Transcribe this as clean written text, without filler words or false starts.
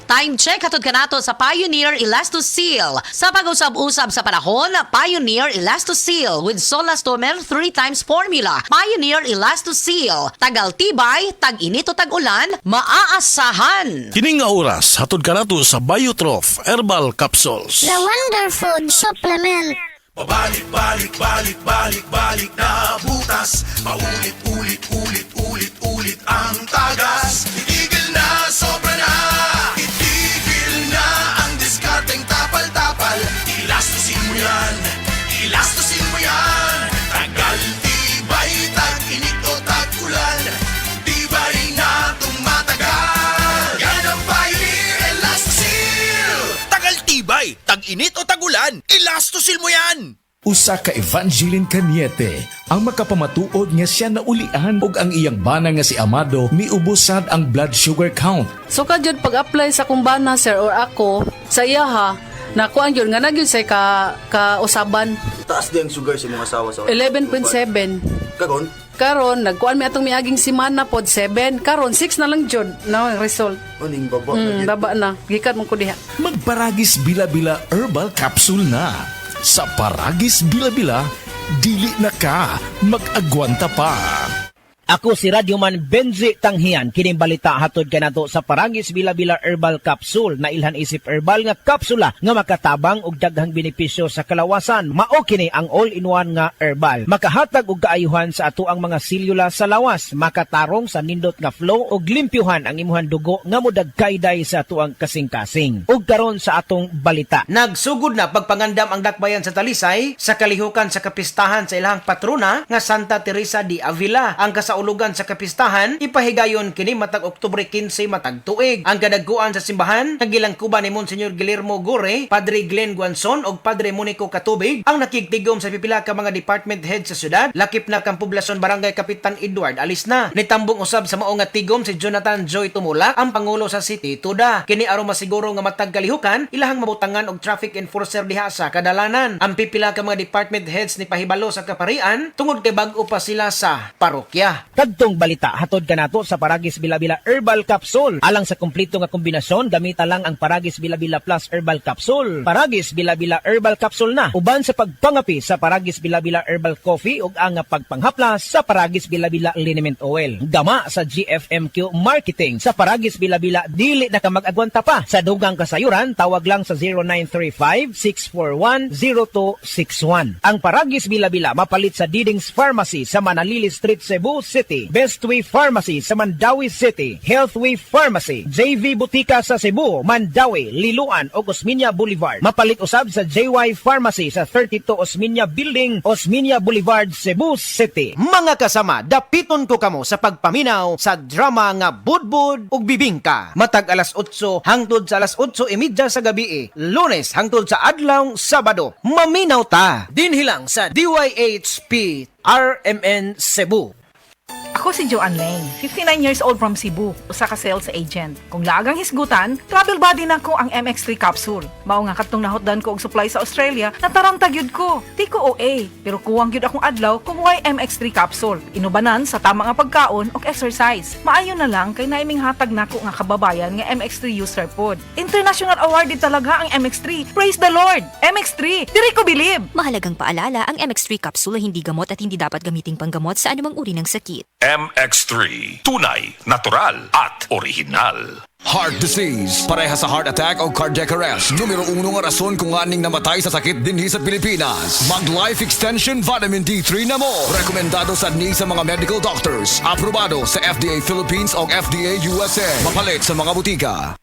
Time check hatod kanato sa Pioneer Elastoseal. Sa pag-usab-usab sa panahon, Pioneer Elastoseal with Solastomer 3 times formula. Pioneer Elastoseal. Tagal tibay, tag-init o tag-ulan, maaasahan. Kining nga oras, hatod ka nato sa Biotrof Herbal Capsules. The Wonder Food Supplement. Pabalik-balik na butas. Paulit-ulit ang tagas. Itigil na, sobra na. Itigil na ang diskarteng tapal-tapal. Ilastusin mo yan, ilastusin mo yan. Tagal, tibay, tag-init o tag-ulan. Tibay na tumatagal. Yan ang Pioneer Elastoseal. Tagal, tibay, tag-init o tag-ulan. Ilastosin mo yan. Usa ka Evangeline Cañete ang makapamatuod nga siya naulian ug ang iyang bana nga si Amado miubusad ang blood sugar count. So kadyod pag-apply sa kumbana sir or ako sa iya ha, nakuan yun nga nagyud say ka-usaban. Taas din ang sugar sa mga asawa sa 11.7. Kagon? Karon nagkuan mi atong miaging semana pod 7. Karon 6 na lang jud na ang result. Aning baba. Baba na. Gikat mo ko diha. Magparagis bila-bila herbal capsule na. Sa Paragis Bila-Bila, dili na ka mag-agwanta pa. Ako si Radyoman Benzi Tanghian, kining balita hatod kanato sa Paragis Bila-Bila Herbal Capsule na ilhan isip herbal nga kapsula nga makatabang og daghang benepisyo sa kalawasan. Mao kini ang all-in-one nga herbal. Makahatag og kaayuhan sa ato ang mga selula sa lawas, makatarong sa nindot nga flow og limpyuhan ang imuhang dugo nga modagkayday sa ato ang kasing-kasing. Ug karon sa atong balita. Nagsugod na pagpangandam ang dakbayan sa Talisay sa kalihukan sa kapistahan sa ilahang patrona nga Santa Teresa de Avila. Ang ulugan sa kapistahan, ipahigayon kini matag Oktubre 15 matag tuig. Ang kadagkuan sa simbahan, nagilangkuban ni Monsignor Guillermo Gore, Padre Glenn Guanzon og Padre Monico Katubig ang nakigtigom sa pipila ka mga department head sa syudad. Lakip na kang poblasyon Barangay Kapitan Edward alis na. Nitambong usab sa mao nga tigom si Jonathan Joy Tumulak, ang pangulo sa City Tuda. Kini aron masiguro nga matag kalihukan, ilahang mabutangan og traffic enforcer diha sa kadalanan. Ang pipila ka mga department heads ni pahibalo sa kaparian tungod kay bag-o pa sila sa parokya. Kadtong balita hatod kanato sa Paragis Bila-Bila Herbal Capsule. Alang sa kumpleto nga kombinasyon, gamita lang ang Paragis Bila-Bila Plus Herbal Capsule. Paragis Bila-Bila Herbal Capsule na uban sa pagpangapi sa Paragis Bila-Bila Herbal Coffee ug ang pagpanghaplas sa Paragis Bila-Bila Liniment Oil. Gama sa GFMQ Marketing sa Paragis Bila-Bila dili na ka mag-agwanta pa. Sa dugang kasayuran, tawag lang sa 0935-641-0261. Ang Paragis Bila-Bila mapalit sa Diding's Pharmacy sa Manalili Street, Cebu City, Bestway Pharmacy sa Mandawi City, Healthway Pharmacy, JV Butika sa Cebu, Mandawi, Liloan o Osmeña Boulevard. Mapalit usab sa JY Pharmacy sa 32 Osmeña Building, Osmeña Boulevard, Cebu City. Mga kasama, dapiton ko kamo sa pagpaminaw sa drama nga Budbud ug Bibingka. Matag alas 8 hangtod sa alas 8:30 sa gabi, Lunes hangtod sa adlaw Sabado. Maminaw ta dinhi lang sa DYHP RMN Cebu. Ako si Joanne Leng, 59 years old from Cebu, usa ka sales agent. Kung laagang hisgutan, travel buddy na ko ang MX3 capsule. Mao nga katong nahotdan ko og supply sa Australia, nataranta gyud ko. Di ko OA, pero kuwang gyud akong adlaw kung why MX3 capsule. Inubanan sa tama nga pagkaon og exercise. Maayo na lang kay naiming hatag nako nga kababayan nga MX3 user pod. International awarded talaga ang MX3. Praise the Lord! MX3, diri ko believe. Mahalagang paalala, ang MX3 capsule hindi gamot at hindi dapat gamiting panggamot sa anumang uri ng sakit. MX3, tunay, natural at original. Heart disease, pareha sa heart attack o cardiac arrest. Numero 1 nga rason kung aning namatay sa sakit dinhi sa Pilipinas. Mag Life Extension Vitamin D3 na mo. Rekomendado sa mga medical doctors. Aprobado sa FDA Philippines o FDA USA. Mapalit sa mga butika.